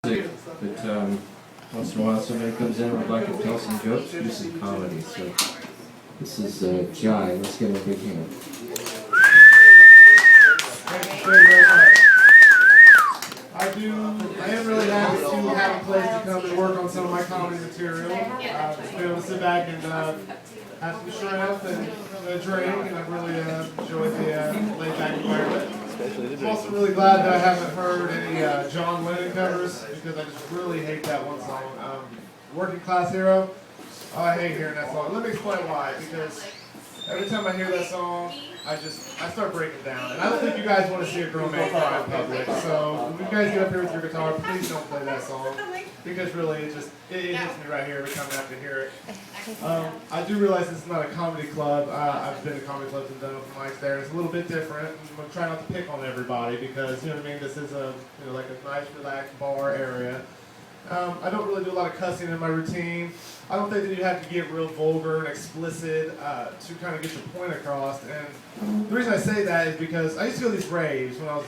But once in a while somebody comes in and would like to tell some jokes, do some comedy. So this is Jai. Let's give him a big hand. Thank you very much. I am really happy to have a place to come and work on some of my comedy material. To be able to sit back and have some shrimp and a drink, and I've really enjoyed the laid-back environment. I'm also really glad that I haven't heard any John Lennon covers, because I just really hate that one song. Working Class Hero. Oh, I hate hearing that song. Let me explain why. Because every time I hear that song, I start breaking down. And I don't think you guys want to see a girl make cry in public. So when you guys get up here with your guitar, please don't play that song. Because really, it hits me right here every time I have to hear it. I do realize this is not a comedy club. I've been to comedy clubs and done open mics there. It's a little bit different. I'm going to try not to pick on everybody because, you know what I mean, this is like a nice, relaxed bar area. I don't really do a lot of cussing in my routine. I don't think that you have to get real vulgar and explicit to kind of get your point across. And the reason I say that is because I used to go to these raves when I was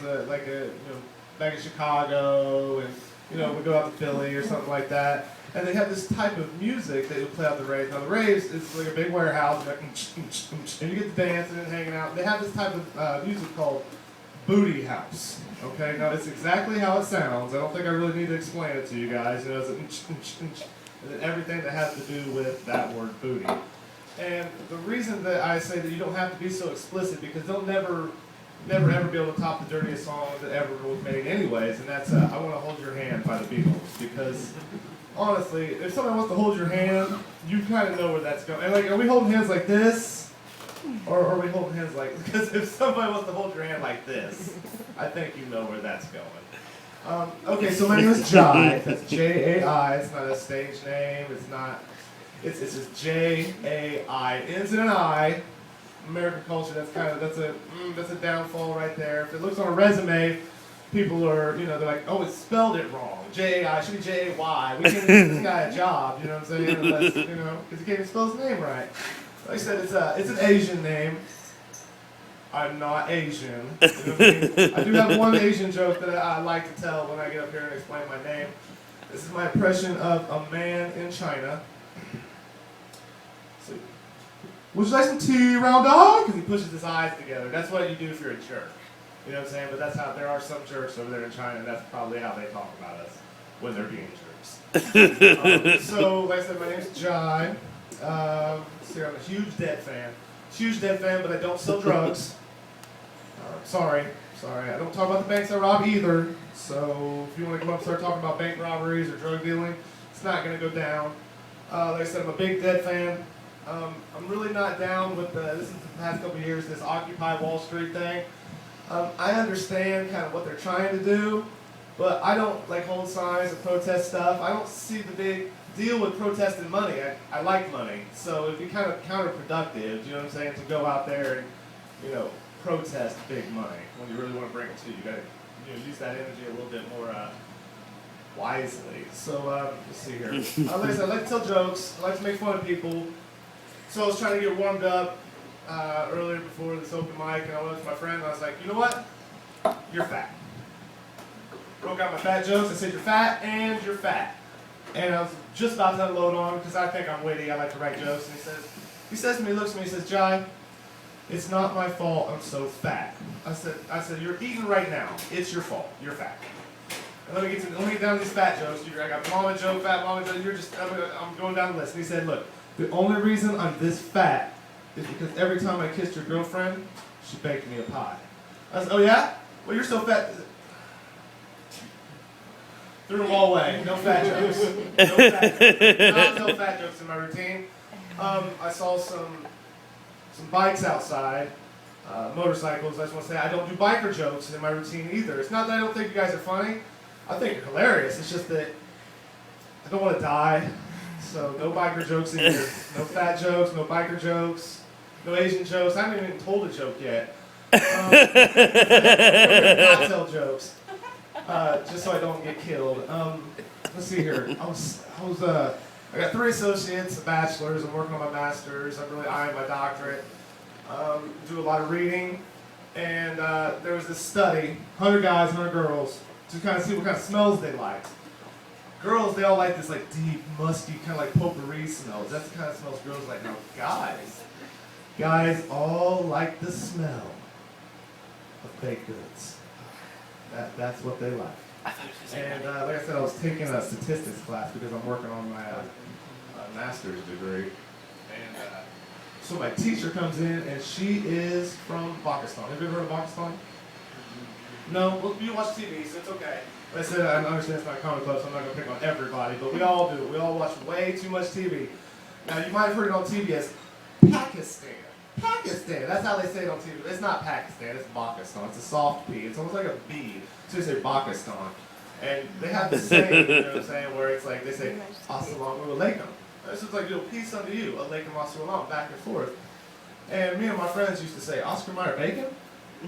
back in Chicago, and we'd go out to Philly or something like that. And they have this type of music that would play out the raves. Now the raves is like a big warehouse, and you get to dancing and hanging out. They have this type of music called booty house. Okay, now it's exactly how it sounds. I don't think I really need to explain it to you guys. It's and everything that has to do with that word booty. And the reason that I say that you don't have to be so explicit, because they'll never ever be able to top the dirtiest song that ever was made anyways, and that's I Want to Hold Your Hand by the Beatles. Because honestly, if somebody wants to hold your hand, you kind of know where that's going. And like, are we holding hands like this? Or are we holding hands like, because if somebody wants to hold your hand like this, I think you know where that's going. Okay, so my name is Jai. That's J-A-I. It's not a stage name. It's just J-A-I. Ends in an I. American culture, that's a downfall right there. If it looks on a resume, people are, they're like, oh, it spelled it wrong. J-A-I, it should be J-A-Y. We can't give this guy a job, you know what I'm saying? Unless, because he can't even spell his name right. Like I said, it's an Asian name. I'm not Asian. You know what I mean? I do have one Asian joke that I like to tell when I get up here and explain my name. This is my impression of a man in China. So, would you like some tea, round dog? Because he pushes his eyes together. That's what you do if you're a jerk. You know what I'm saying? But that's how there are some jerks over there in China, and that's probably how they talk about us when they're being jerks. So, like I said, my name's Jai. See, I'm a huge Dead fan. Huge Dead fan, but I don't sell drugs. Sorry. I don't talk about the banks I rob either. So if you want to come up and start talking about bank robberies or drug dealing, it's not going to go down. Like I said, I'm a big Dead fan. I'm really not down with this is the past couple of years, this Occupy Wall Street thing. I understand kind of what they're trying to do, but I don't like hold signs or protest stuff. I don't see the big deal with protesting money. I like money, so it'd be kind of counterproductive, you know what I'm saying, to go out there and, protest big money when you really want to bring it to you. You got to use that energy a little bit more wisely. So let's see here. Like I said, I like to tell jokes. I like to make fun of people. So I was trying to get warmed up earlier before this open mic, and I went to my friend and I was like, you know what? You're fat. Broke out my fat jokes. I said, you're fat and you're fat. And I was just about to unload on him because I think I'm witty. I like to write jokes. And he says to me, looks at me, he says, Jai, it's not my fault I'm so fat. I said, you're eating right now. It's your fault. You're fat. And let me get down to these fat jokes. I got mama joke, fat mama joke. I'm going down the list. And he said, look, the only reason I'm this fat is because every time I kissed your girlfriend, she baked me a pie. I said, oh yeah? Well, you're so fat. Threw them all away. No fat jokes. No fat jokes in my routine. I saw some bikes outside, motorcycles. I just want to say I don't do biker jokes in my routine either. It's not that I don't think you guys are funny. I think you're hilarious. It's just that I don't want to die. So no biker jokes either. No fat jokes, no biker jokes, no Asian jokes. I haven't even told a joke yet. Not tell jokes. Just so I don't get killed. Let's see here. I got 3 associates, a bachelor's. I'm working on my master's. I'm really eyeing my doctorate. Do a lot of reading, and there was this study: 100 guys, 100 girls, to kind of see what kind of smells they liked. girls, they all like this like deep, musky, kind of like potpourri smells. That's the kind of smells girls like. Now, guys all like the smell of baked goods. That's what they like. And like I said, I was taking a statistics class because I'm working on my master's degree. And so my teacher comes in, and she is from Pakistan. Have you ever heard of Pakistan? No? Well, you watch TV, so it's okay. Like I said, I understand it's not a comedy club, so I'm not going to pick on everybody, but we all do. We all watch way too much TV. Now, you might have heard it on TV as Pakistan. Pakistan, that's how they say it on TV. It's not Pakistan, it's Pakistan. It's a soft P. It's almost like a B. So they say Pakistan. And they have this saying, you know what I'm saying, where it's like they say, Assalamu alaikum. It's just like, peace unto you, alaikum assalam, back and forth. And me and my friends used to say, Oscar Mayer bacon?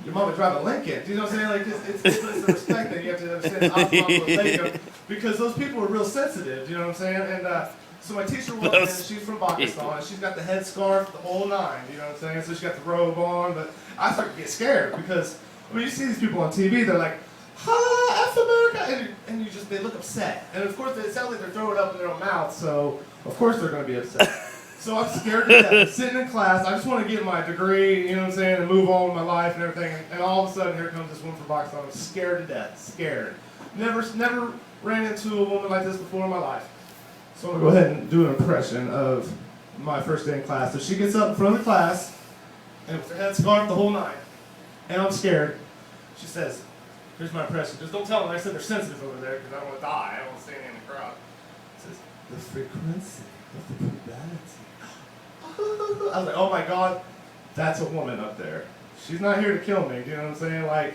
Your mama drive a Lincoln. Do you know what I'm saying? Like, it's the respect that you have to understand, Assalamu alaikum, because those people are real sensitive, you know what I'm saying? And so my teacher walked in, and she's from Pakistan, and she's got the headscarf, the whole nine, you know what I'm saying? So she got the robe on, but I started to get scared because, I mean, you see these people on TV, they're like, ha, F America, and you just, they look upset. And of course, it sounds like they're throwing it up in their own mouth, so of course they're going to be upset. So I'm scared to death. I'm sitting in class, I just want to get my degree, you know what I'm saying, and move on with my life and everything, and all of a sudden, here comes this woman from Pakistan. I'm scared to death, scared. Never ran into a woman like this before in my life. So I'm going to go ahead and do an impression of my first day in class. So she gets up in front of the class, and with her head scarf the whole nine, and I'm scared. She says, here's my impression. Just don't tell them I said they're sensitive over there, because I don't want to die. I don't want to stand in the crowd. It says, the frequency of the puberty. I was like, oh my God, that's a woman up there. She's not here to kill me, do you know what I'm saying? Like,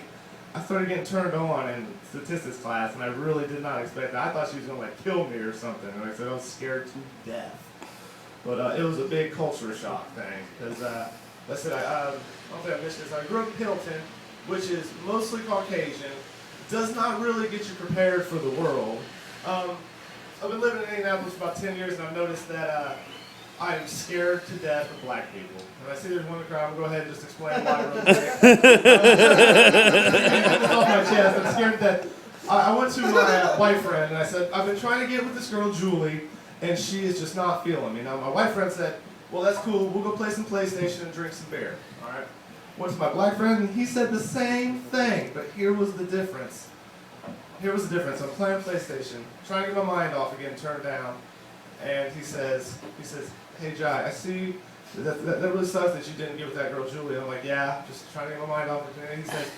I started getting turned on in statistics class, and I really did not expect that. I thought she was going to, like, kill me or something. And I said, I was scared to death. But it was a big culture shock thing, because, like I said, I don't think I mentioned this. I grew up in Pendleton, which is mostly Caucasian, does not really get you prepared for the world. I've been living in Indianapolis for about 10 years, and I've noticed that I am scared to death of black people. And I see there's one in the crowd, I'm going to go ahead and just explain why real quick. Get this off my chest, I'm scared to death. I went to my white friend, and I said, I've been trying to get with this girl, Julie, and she is just not feeling me. Now, my white friend said, well, that's cool, we'll go play some PlayStation and drink some beer, all right? Went to my black friend, and he said the same thing, but here was the difference. Here was the difference. I'm playing PlayStation, trying to get my mind off again, turned down, and he says, hey Jai, I see that really sucks that you didn't get with that girl Julie. I'm like, yeah, just trying to get my mind off it. And he says,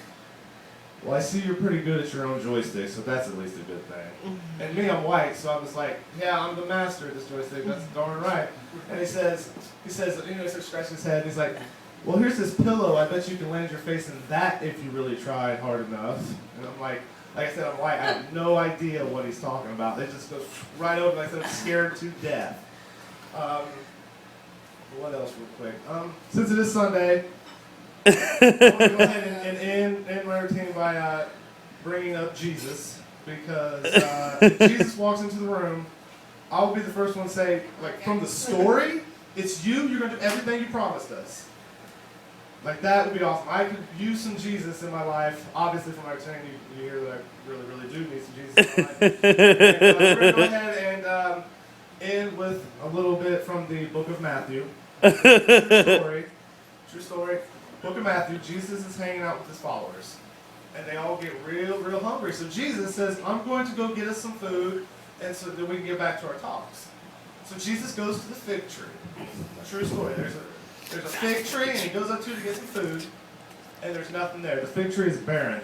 well, I see you're pretty good at your own joystick, so that's at least a good thing. And me, I'm white, so I was like, yeah, I'm the master of this joystick. That's darn right. And he says, you know, he starts scratching his head, and he's like, well, here's this pillow. I bet you can land your face in that if you really tried hard enough. And I'm like I said, I'm white. I have no idea what he's talking about. It just goes right over. Like I said, I'm scared to death. What else real quick? Since it is Sunday, I want to go ahead and end my routine by bringing up Jesus. Because if Jesus walks into the room, I'll be the first one to say, like, from the story, it's you. You're going to do everything you promised us. Like, that would be awesome. I could use some Jesus in my life. Obviously, from my training, you hear that I really, really do need some Jesus in my life. And, we're going to go ahead and end with a little bit from the book of Matthew. True story. Book of Matthew, Jesus is hanging out with his followers. And they all get real, real hungry. So Jesus says, I'm going to go get us some food, and so that we can get back to our talks. So Jesus goes to the fig tree. True story. There's a fig tree, and he goes up to it to get some food, and there's nothing there. The fig tree is barren.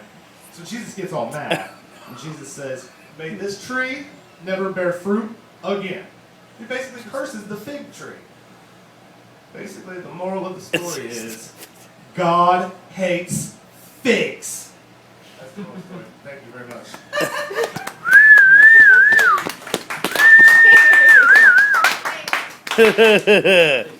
So Jesus gets all mad, and Jesus says, may this tree never bear fruit again. He basically curses the fig tree. Basically, the moral of the story is, God hates figs. That's the moral story. Thank you very much.